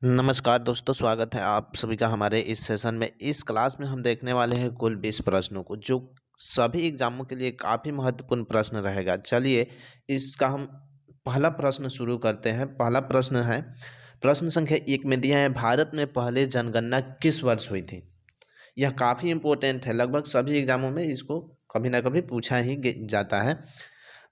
नमस्कार दोस्तों, स्वागत है आप सभी का हमारे इस सेशन में। इस क्लास में हम देखने वाले हैं कुल 20 प्रश्नों को, जो सभी एग्जामों के लिए काफ़ी महत्वपूर्ण प्रश्न रहेगा। चलिए इसका हम पहला प्रश्न शुरू करते हैं। पहला प्रश्न है, प्रश्न संख्या 1 में दिया है, भारत में पहले जनगणना किस वर्ष हुई थी। यह काफ़ी इंपॉर्टेंट है, लगभग सभी एग्जामों में इसको कभी ना कभी पूछा ही जाता है।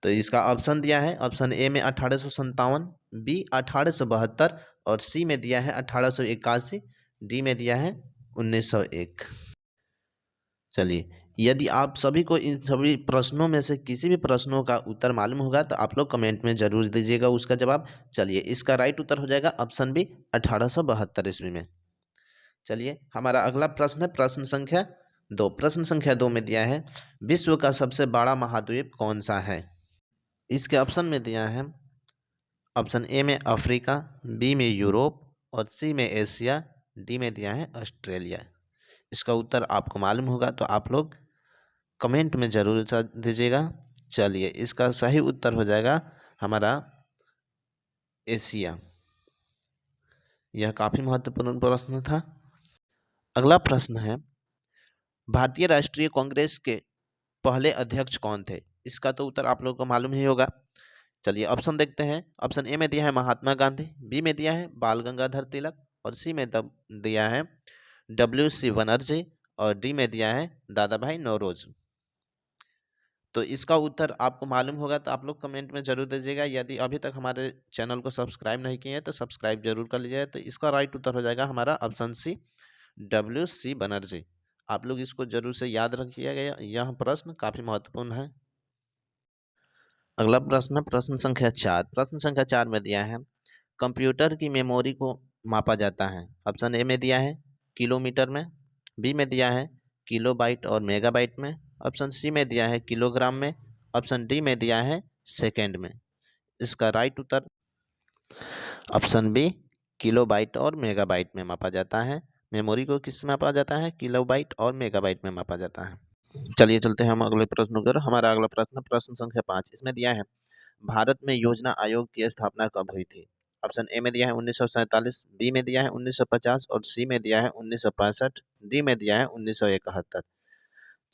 तो इसका ऑप्शन दिया है, ऑप्शन ए में 1857, बी 1872 और सी में दिया है 1881, डी में दिया है 1901। चलिए, यदि आप सभी को इन सभी प्रश्नों में से किसी भी प्रश्नों का उत्तर मालूम होगा तो आप लोग कमेंट में जरूर दीजिएगा उसका जवाब। चलिए, इसका राइट उत्तर हो जाएगा ऑप्शन बी 1872 ईस्वी में। चलिए, हमारा अगला प्रश्न है प्रश्न संख्या 2। प्रश्न संख्या 2 में दिया है, विश्व का सबसे बड़ा महाद्वीप कौन सा है। इसके ऑप्शन में दिया है, ऑप्शन ए में अफ्रीका, बी में यूरोप और सी में एशिया, डी में दिया है ऑस्ट्रेलिया। इसका उत्तर आपको मालूम होगा तो आप लोग कमेंट में जरूर दीजिएगा। चलिए, इसका सही उत्तर हो जाएगा हमारा एशिया। यह काफ़ी महत्वपूर्ण प्रश्न था। अगला प्रश्न है, भारतीय राष्ट्रीय कांग्रेस के पहले अध्यक्ष कौन थे। इसका तो उत्तर आप लोगों को मालूम ही होगा। चलिए ऑप्शन देखते हैं। ऑप्शन ए में दिया है महात्मा गांधी, बी में दिया है बाल गंगाधर तिलक और सी में दिया है WC बनर्जी और डी में दिया है दादा भाई नौरोज। तो इसका उत्तर आपको मालूम होगा तो आप लोग कमेंट में जरूर दीजिएगा। यदि अभी तक हमारे चैनल को सब्सक्राइब नहीं किए हैं तो सब्सक्राइब जरूर कर लीजिए। तो इसका राइट उत्तर हो जाएगा हमारा ऑप्शन सी WC बनर्जी। आप लोग इसको जरूर से याद रखिएगा, यह प्रश्न काफी महत्वपूर्ण है। अगला प्रश्न प्रश्न संख्या 4। प्रश्न संख्या 4 में दिया है, कंप्यूटर की मेमोरी को मापा जाता है। ऑप्शन ए में दिया है किलोमीटर में, बी में दिया है किलोबाइट और मेगाबाइट में, ऑप्शन सी में दिया है किलोग्राम में, ऑप्शन डी में दिया है सेकंड में। इसका राइट उत्तर ऑप्शन बी किलोबाइट और मेगाबाइट में मापा जाता है। मेमोरी को किस में मापा जाता है, किलोबाइट और मेगाबाइट में मापा जाता है। चलिए चलते हैं हम अगले प्रश्न की ओर। हमारा अगला प्रश्न प्रश्न संख्या 5। इसमें दिया है, भारत में योजना आयोग की स्थापना कब हुई थी। ऑप्शन ए में दिया है 1947, बी में दिया है 1950 और सी में दिया है 1965, डी में दिया है 1971।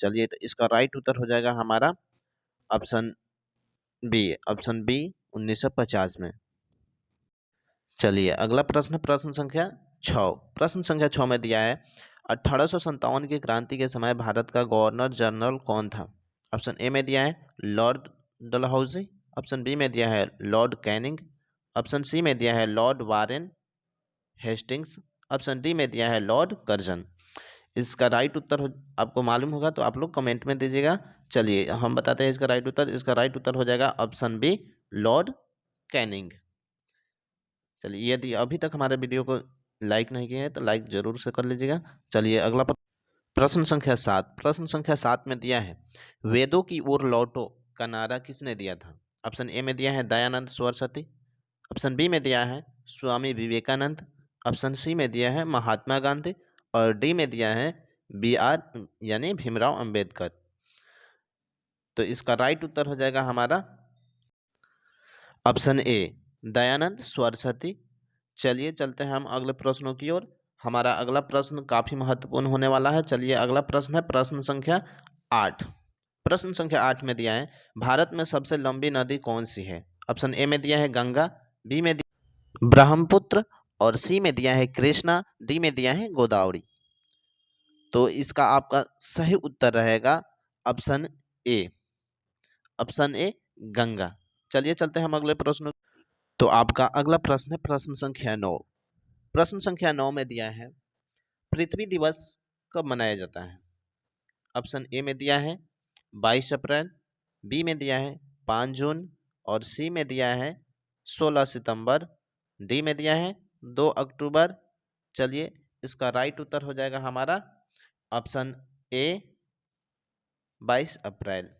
चलिए, तो इसका राइट उत्तर हो जाएगा हमारा ऑप्शन बी 1950 में। चलिए अगला प्रश्न प्रश्न संख्या 6। प्रश्न संख्या 6 में दिया है, 1857 की क्रांति के समय भारत का गवर्नर जनरल कौन था। ऑप्शन ए में दिया है लॉर्ड डलहौजी, ऑप्शन बी में दिया है लॉर्ड कैनिंग, ऑप्शन सी में दिया है Lord Warren Hastings, option D में दिया है लॉर्ड कर्जन। इसका राइट उत्तर आपको मालूम होगा तो आप लोग कमेंट में दीजिएगा। चलिए हम बताते हैं इसका राइट उत्तर। इसका राइट उत्तर हो जाएगा ऑप्शन बी लॉर्ड कैनिंग। चलिए, यदि अभी तक हमारे वीडियो को लाइक नहीं किए हैं तो लाइक जरूर से कर लीजिएगा। चलिए अगला प्रश्न संख्या 7। प्रश्न संख्या 7 में दिया है, वेदों की ओर लौटो का नारा किसने दिया था। ऑप्शन ए में दिया है दयानंद सरस्वती, ऑप्शन बी में दिया है स्वामी विवेकानंद, ऑप्शन सी में दिया है महात्मा गांधी और डी में दिया है BR यानी भीमराव अंबेडकर। तो इसका राइट उत्तर हो जाएगा हमारा ऑप्शन ए दयानंद सरस्वती। चलिए चलते हैं हम अगले प्रश्नों की ओर। हमारा अगला प्रश्न काफी महत्वपूर्ण होने वाला है। चलिए अगला प्रश्न है प्रश्न संख्या 8। प्रश्न संख्या 8 में दिया है, भारत में सबसे लंबी नदी कौन सी है। ऑप्शन ए में दिया है गंगा, बी में दिया ब्रह्मपुत्र और सी में दिया है कृष्णा, डी में दिया है गोदावरी। तो इसका आपका सही उत्तर रहेगा option A, option A Ganga. चलिए चलते हैं हम अगले प्रश्न। तो आपका अगला प्रश्न है प्रश्न संख्या 9। प्रश्न संख्या 9 में दिया है, पृथ्वी दिवस कब मनाया जाता है। ऑप्शन ए में दिया है 22 अप्रैल, बी में दिया है 5 जून और सी में दिया है 16 सितंबर, डी में दिया है 2 अक्टूबर। चलिए इसका राइट उत्तर हो जाएगा हमारा ऑप्शन ए 22 अप्रैल।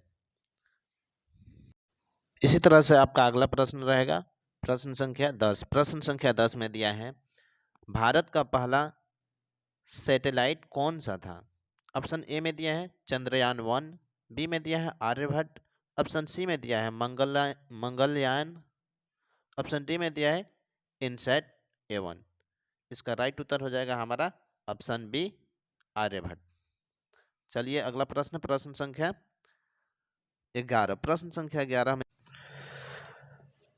इसी तरह से आपका अगला प्रश्न रहेगा प्रश्न संख्या 10। प्रश्न संख्या 10 में दिया है, भारत का पहला सैटेलाइट कौन सा था। ऑप्शन ए में दिया है चंद्रयान 1, बी में दिया है आर्यभट्ट, ऑप्शन सी में दिया है मंगलयान, ऑप्शन डी में दिया है इनसैट A1। इसका राइट उत्तर हो जाएगा हमारा ऑप्शन बी आर्यभट्ट। चलिए अगला प्रश्न, प्रश्न संख्या 11। प्रश्न संख्या 11 में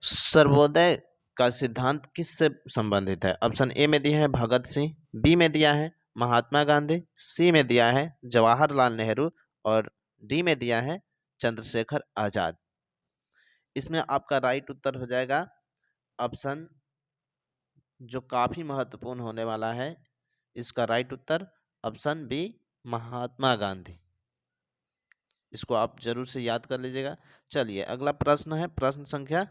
सर्वोदय का सिद्धांत किससे संबंधित है? ऑप्शन ए में दिया है भगत सिंह, बी में दिया है महात्मा गांधी, सी में दिया है जवाहरलाल नेहरू और डी में दिया है चंद्रशेखर आजाद। इसमें आपका राइट उत्तर हो जाएगा ऑप्शन जो काफी महत्वपूर्ण होने वाला है, इसका राइट उत्तर ऑप्शन बी महात्मा गांधी। इसको आप जरूर से याद कर लीजिएगा। चलिए अगला प्रश्न है प्रश्न संख्या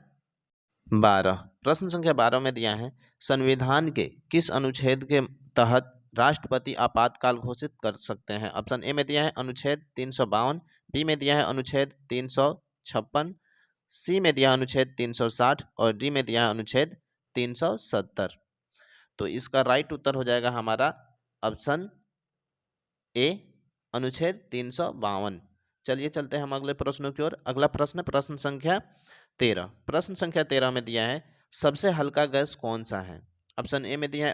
12। प्रश्न संख्या 12 में दिया है संविधान के किस अनुच्छेद के तहत राष्ट्रपति आपातकाल घोषित कर सकते हैं? ऑप्शन ए में दिया है अनुच्छेद 352, बी में दिया है अनुच्छेद 356, सी में दिया है अनुच्छेद 360 और डी में दिया है अनुच्छेद 370। तो इसका राइट उत्तर हो जाएगा हमारा ऑप्शन ए अनुच्छेद 352। चलिए चलते हैं हम अगले प्रश्नों की ओर। अगला प्रश्न प्रश्न संख्या 13। प्रश्न संख्या 13 में दिया है सबसे हल्का गैस कौन सा है? ऑप्शन ए में दिया है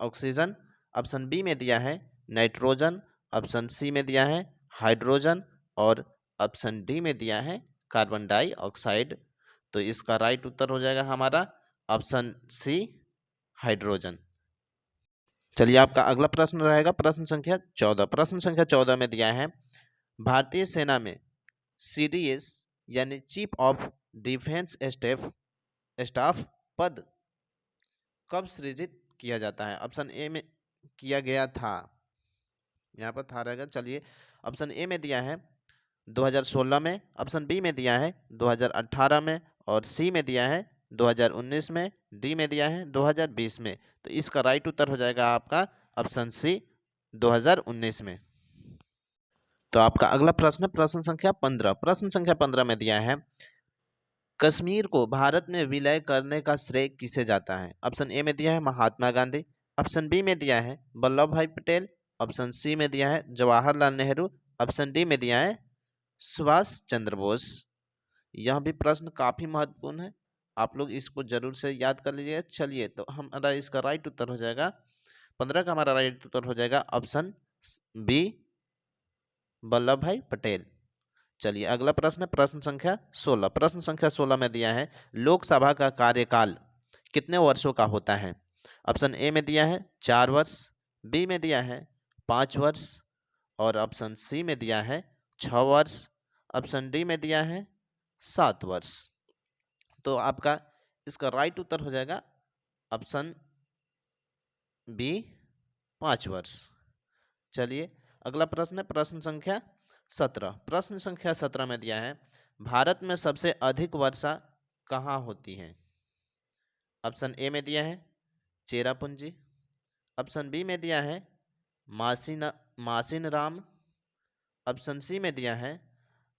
ऑक्सीजन, ऑप्शन बी में दिया है नाइट्रोजन, ऑप्शन सी में दिया है हाइड्रोजन और ऑप्शन डी में दिया है कार्बन डाइऑक्साइड। तो इसका राइट उत्तर हो जाएगा हमारा ऑप्शन सी हाइड्रोजन। चलिए आपका अगला प्रश्न रहेगा प्रश्न संख्या 14। प्रश्न संख्या 14 में दिया है भारतीय सेना में सीडीएस यानी चीफ ऑफ डिफेंस स्टाफ पद कब सृजित किया जाता है? ऑप्शन ए में किया गया था, यहाँ पर था रहेगा। चलिए ऑप्शन ए में दिया है 2016 में, ऑप्शन बी में दिया है 2018 में और सी में दिया है 2019 में, डी में दिया है 2020 में। तो इसका राइट उत्तर हो जाएगा आपका ऑप्शन सी 2019 में। तो आपका अगला प्रश्न प्रश्न संख्या 15। प्रश्न संख्या 15 में दिया है कश्मीर को भारत में विलय करने का श्रेय किसे जाता है? ऑप्शन ए में दिया है महात्मा गांधी, ऑप्शन बी में दिया है वल्लभ भाई पटेल, ऑप्शन सी में दिया है जवाहरलाल नेहरू, ऑप्शन डी में दिया है सुभाष चंद्र बोस। यह भी प्रश्न काफी महत्वपूर्ण है, आप लोग इसको जरूर से याद कर लीजिएगा। चलिए तो हमारा इसका राइट उत्तर हो जाएगा 15 का हमारा राइट उत्तर हो जाएगा ऑप्शन बी वल्लभ भाई पटेल। चलिए अगला प्रश्न प्रश्न संख्या 16। प्रश्न संख्या 16 में दिया है लोकसभा का कार्यकाल कितने वर्षों का होता है? ऑप्शन ए में दिया है 4 वर्ष, बी में दिया है 5 वर्ष और ऑप्शन सी में दिया है 6 वर्ष, ऑप्शन डी में दिया है 7 वर्ष। तो आपका इसका राइट उत्तर हो जाएगा ऑप्शन बी 5 वर्ष। चलिए अगला प्रश्न है प्रश्न संख्या 17। प्रश्न संख्या 17 में दिया है भारत में सबसे अधिक वर्षा कहाँ होती है? ऑप्शन ए में दिया है चेरापूंजी, ऑप्शन बी में दिया है मासिनराम, ऑप्शन सी में दिया है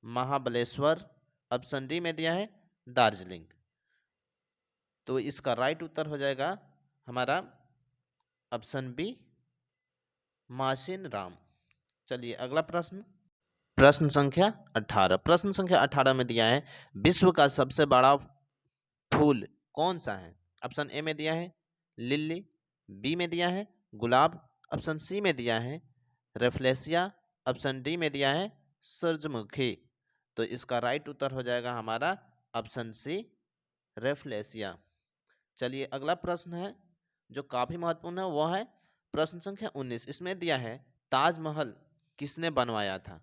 महाबलेश्वर, ऑप्शन डी में दिया है दार्जिलिंग। तो इसका राइट उत्तर हो जाएगा हमारा ऑप्शन बी मासिनराम। चलिए अगला प्रश्न प्रश्न संख्या 18। प्रश्न संख्या 18 में दिया है विश्व का सबसे बड़ा फूल कौन सा है? ऑप्शन ए में दिया है लिली, बी में दिया है गुलाब, ऑप्शन सी में दिया है रेफ्लेसिया, ऑप्शन डी में दिया है सूरजमुखी। तो इसका राइट उत्तर हो जाएगा हमारा ऑप्शन सी रेफ्लेसिया। चलिए अगला प्रश्न है जो काफी महत्वपूर्ण है, वह है प्रश्न संख्या 19। इसमें दिया है ताजमहल किसने बनवाया था?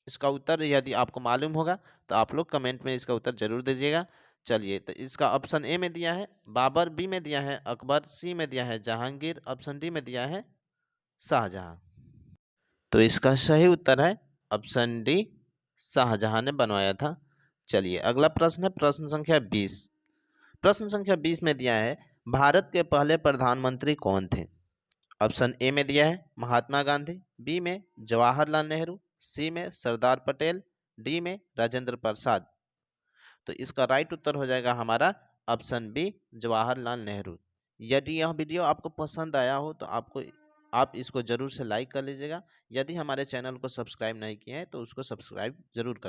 इसका उत्तर यदि आपको मालूम होगा तो आप लोग कमेंट में इसका उत्तर जरूर दीजिएगा। चलिए तो इसका ऑप्शन ए में दिया है बाबर, बी में दिया है अकबर, सी में दिया है जहांगीर, ऑप्शन डी में दिया है शाहजहां। तो इसका सही उत्तर है ऑप्शन डी शाहजहां ने बनवाया था। चलिए अगला प्रश्न है प्रश्न संख्या 20। प्रश्न संख्या 20 में दिया है भारत के पहले प्रधानमंत्री कौन थे? ऑप्शन ए में दिया है महात्मा गांधी, बी में जवाहरलाल नेहरू, सी में सरदार पटेल, डी में राजेंद्र प्रसाद। तो इसका राइट उत्तर हो जाएगा हमारा ऑप्शन बी जवाहरलाल नेहरू। यदि यह वीडियो आपको पसंद आया हो तो आप इसको जरूर से लाइक कर लीजिएगा। यदि हमारे चैनल को सब्सक्राइब नहीं किए हैं तो उसको सब्सक्राइब जरूर कर